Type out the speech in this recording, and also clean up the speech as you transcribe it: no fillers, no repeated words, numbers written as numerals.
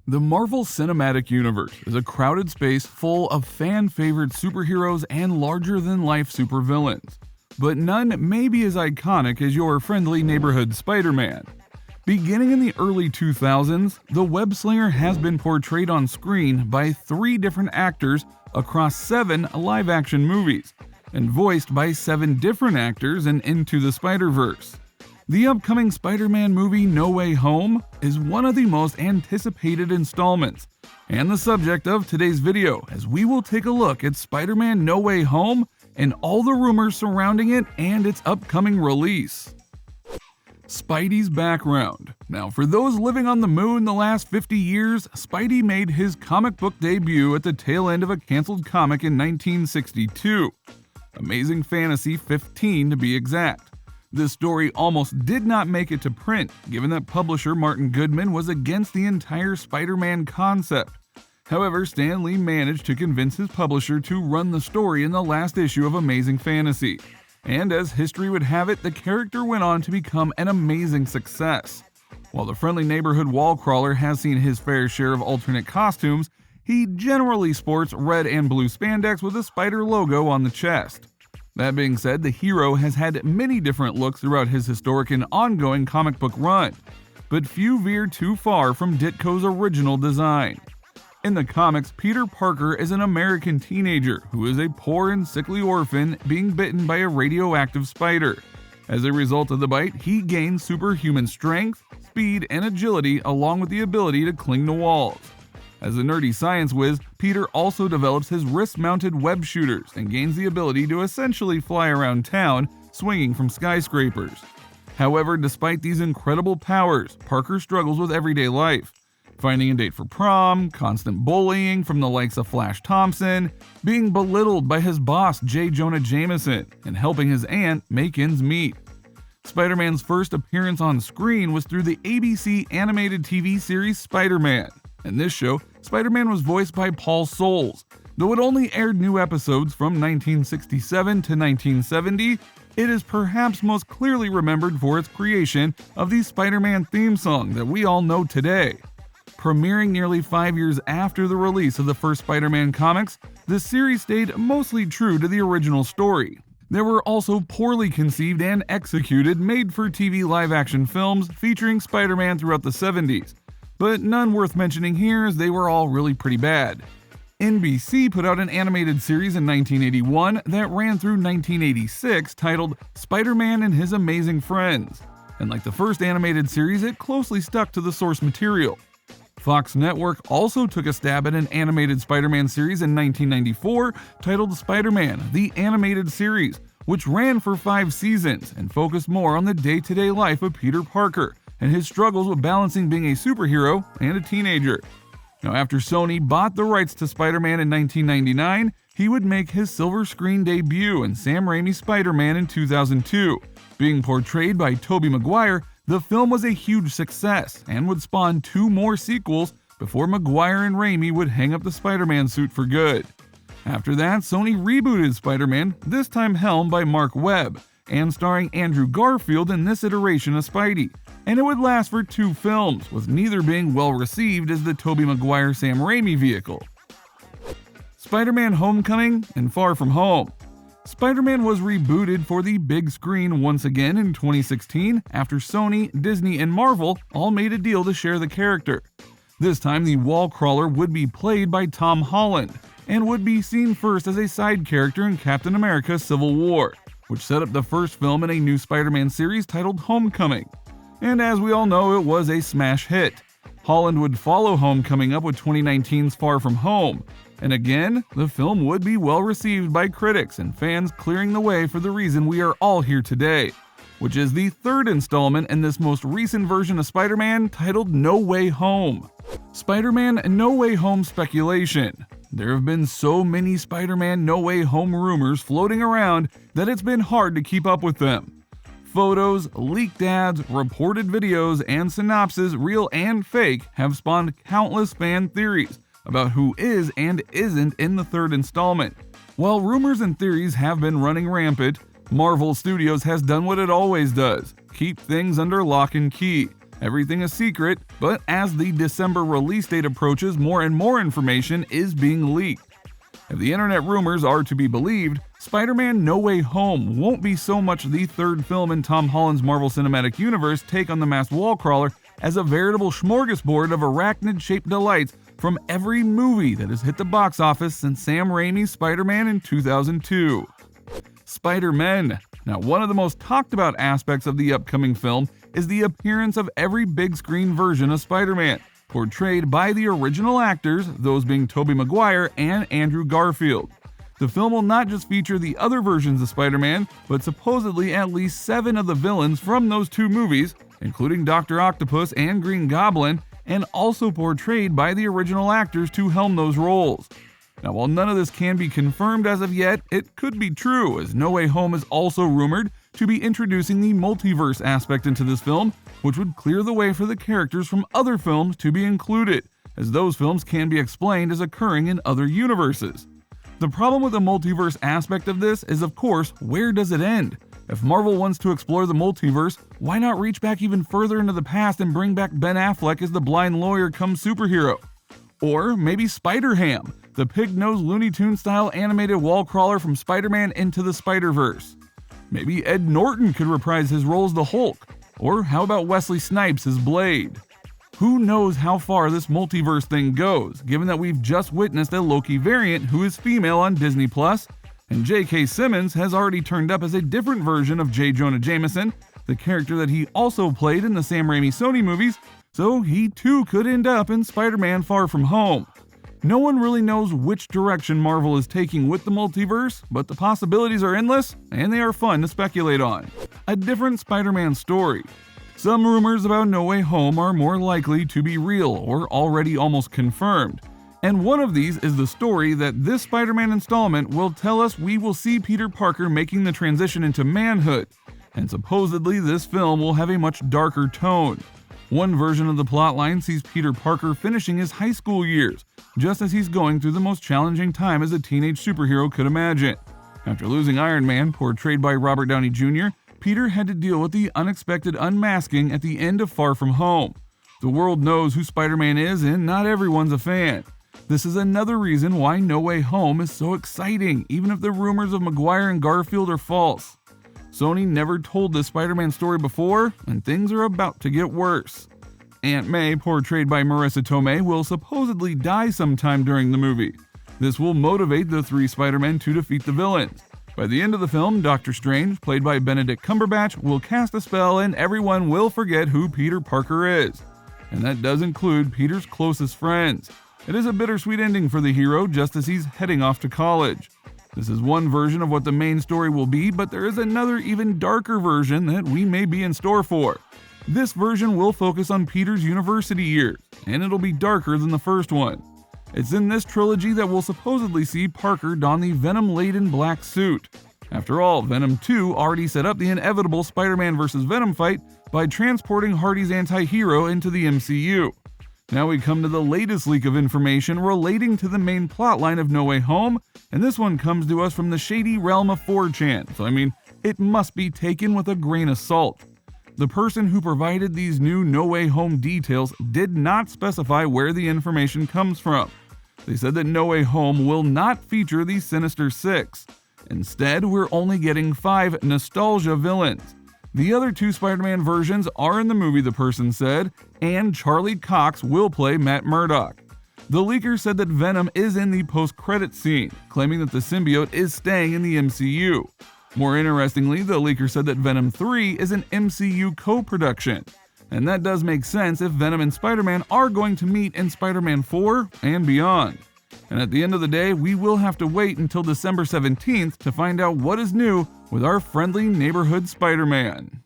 The Marvel Cinematic Universe is a crowded space full of fan-favorite superheroes and larger-than-life supervillains, but none may be as iconic as your friendly neighborhood Spider-Man. Beginning in the early 2000s, the web-slinger has been portrayed on screen by 3 different actors across 7 live-action movies, and voiced by 7 different actors in Into the Spider-Verse. The upcoming Spider-Man movie No Way Home is one of the most anticipated installments, and the subject of today's video, as we will take a look at Spider-Man No Way Home and all the rumors surrounding it and its upcoming release. Spideys Background. Now, for those living on the moon the last 50 years, Spidey made his comic book debut at the tail end of a canceled comic in 1962. Amazing Fantasy 15 to be exact. This story almost did not make it to print, given that publisher Martin Goodman was against the entire Spider-Man concept. However, Stan Lee managed to convince his publisher to run the story in the last issue of Amazing Fantasy. And as history would have it, the character went on to become an amazing success. While the friendly neighborhood wall crawler has seen his fair share of alternate costumes, he generally sports red and blue spandex with a spider logo on the chest. That being said, the hero has had many different looks throughout his historic and ongoing comic book run, but few veer too far from Ditko's original design. In the comics, Peter Parker is an American teenager who is a poor and sickly orphan being bitten by a radioactive spider. As a result of the bite, he gains superhuman strength, speed, and agility along with the ability to cling to walls. As a nerdy science whiz, Peter also develops his wrist-mounted web shooters and gains the ability to essentially fly around town, swinging from skyscrapers. However, despite these incredible powers, Parker struggles with everyday life, finding a date for prom, constant bullying from the likes of Flash Thompson, being belittled by his boss J. Jonah Jameson, and helping his aunt make ends meet. Spider-Man's first appearance on screen was through the ABC animated TV series Spider-Man. In this show, Spider-Man was voiced by Paul Soles. Though it only aired new episodes from 1967 to 1970, it is perhaps most clearly remembered for its creation of the Spider-Man theme song that we all know today. Premiering nearly 5 years after the release of the first Spider-Man comics, the series stayed mostly true to the original story. There were also poorly conceived and executed made-for-TV live-action films featuring Spider-Man throughout the 70s. But none worth mentioning here as they were all really pretty bad. NBC put out an animated series in 1981 that ran through 1986 titled Spider-Man and His Amazing Friends, and like the first animated series, it closely stuck to the source material. Fox Network also took a stab at an animated Spider-Man series in 1994 titled Spider-Man: The Animated Series, which ran for 5 seasons and focused more on the day-to-day life of Peter Parker and his struggles with balancing being a superhero and a teenager. Now, after Sony bought the rights to Spider-Man in 1999, he would make his silver screen debut in Sam Raimi's Spider-Man in 2002. Being portrayed by Tobey Maguire, the film was a huge success and would spawn 2 more sequels before Maguire and Raimi would hang up the Spider-Man suit for good. After that, Sony rebooted Spider-Man, this time helmed by Mark Webb, and starring Andrew Garfield in this iteration of Spidey, and it would last for 2 films, with neither being well received as the Tobey Maguire-Sam Raimi vehicle. Spider-Man: Homecoming and Far From Home. Spider-Man was rebooted for the big screen once again in 2016 after Sony, Disney, and Marvel all made a deal to share the character. This time, the wall crawler would be played by Tom Holland, and would be seen first as a side character in Captain America: Civil War, which set up the first film in a new Spider-Man series titled Homecoming. And as we all know, it was a smash hit. Holland would follow Homecoming up with 2019's Far From Home, and again, the film would be well received by critics and fans, clearing the way for the reason we are all here today, which is the 3rd installment in this most recent version of Spider-Man titled No Way Home. Spider-Man No Way Home speculation. There have been so many Spider-Man No Way Home rumors floating around that it's been hard to keep up with them. Photos, leaked ads, reported videos, and synopses, real and fake, have spawned countless fan theories about who is and isn't in the 3rd installment. While rumors and theories have been running rampant, Marvel Studios has done what it always does: keep things under lock and key, Everything is secret, but as the December release date approaches, more and more information is being leaked. If the internet rumors are to be believed, Spider-Man No Way Home won't be so much the third film in Tom Holland's Marvel Cinematic Universe take on the masked wall crawler as a veritable smorgasbord of arachnid-shaped delights from every movie that has hit the box office since Sam Raimi's Spider-Man in 2002. Spider-Man. Now, one of the most talked about aspects of the upcoming film is the appearance of every big screen version of Spider-Man, portrayed by the original actors, those being Tobey Maguire and Andrew Garfield. The film will not just feature the other versions of Spider-Man, but supposedly at least 7 of the villains from those 2 movies, including Dr. Octopus and Green Goblin, and also portrayed by the original actors to helm those roles. Now, while none of this can be confirmed as of yet, it could be true, as No Way Home is also rumored to be introducing the multiverse aspect into this film, which would clear the way for the characters from other films to be included, as those films can be explained as occurring in other universes. The problem with the multiverse aspect of this is, of course, where does it end? If Marvel wants to explore the multiverse, why not reach back even further into the past and bring back Ben Affleck as the blind lawyer come superhero? Or maybe Spider-Ham, the pig-nosed Looney Tunes-style animated wall crawler from Spider-Man Into the Spider-Verse. Maybe Ed Norton could reprise his role as the Hulk. Or how about Wesley Snipes as Blade? Who knows how far this multiverse thing goes, given that we've just witnessed a Loki variant who is female on Disney+, and J.K. Simmons has already turned up as a different version of J. Jonah Jameson, the character that he also played in the Sam Raimi Sony movies, so he too could end up in Spider-Man Far From Home. No one really knows which direction Marvel is taking with the multiverse, but the possibilities are endless, and they are fun to speculate on. A different Spider-Man story. Some rumors about No Way Home are more likely to be real or already almost confirmed. And one of these is the story that this Spider-Man installment will tell us we will see Peter Parker making the transition into manhood, and supposedly this film will have a much darker tone. One version of the plotline sees Peter Parker finishing his high school years, just as he's going through the most challenging time as a teenage superhero could imagine. After losing Iron Man, portrayed by Robert Downey Jr., Peter had to deal with the unexpected unmasking at the end of Far From Home. The world knows who Spider-Man is, and not everyone's a fan. This is another reason why No Way Home is so exciting, even if the rumors of Maguire and Garfield are false. Sony never told this Spider-Man story before, and things are about to get worse. Aunt May, portrayed by Marissa Tomei, will supposedly die sometime during the movie. This will motivate the 3 Spider-Men to defeat the villains. By the end of the film, Doctor Strange, played by Benedict Cumberbatch, will cast a spell and everyone will forget who Peter Parker is. And that does include Peter's closest friends. It is a bittersweet ending for the hero just as he's heading off to college. This is one version of what the main story will be, but there is another even darker version that we may be in store for. This version will focus on Peter's university years, and it'll be darker than the first one. It's in this trilogy that we'll supposedly see Parker don the Venom-laden black suit. After all, Venom 2 already set up the inevitable Spider-Man vs. Venom fight by transporting Hardy's anti-hero into the MCU. Now we come to the latest leak of information relating to the main plotline of No Way Home, and this one comes to us from the shady realm of 4chan, so it must be taken with a grain of salt. The person who provided these new No Way Home details did not specify where the information comes from. They said that No Way Home will not feature the Sinister Six. Instead, we're only getting 5 nostalgia villains. The other 2 Spider-Man versions are in the movie, the person said, and Charlie Cox will play Matt Murdock. The leaker said that Venom is in the post-credits scene, claiming that the symbiote is staying in the MCU. More interestingly, the leaker said that Venom 3 is an MCU co-production. And that does make sense if Venom and Spider-Man are going to meet in Spider-Man 4 and beyond. And at the end of the day, we will have to wait until December 17th to find out what is new with our friendly neighborhood Spider-Man.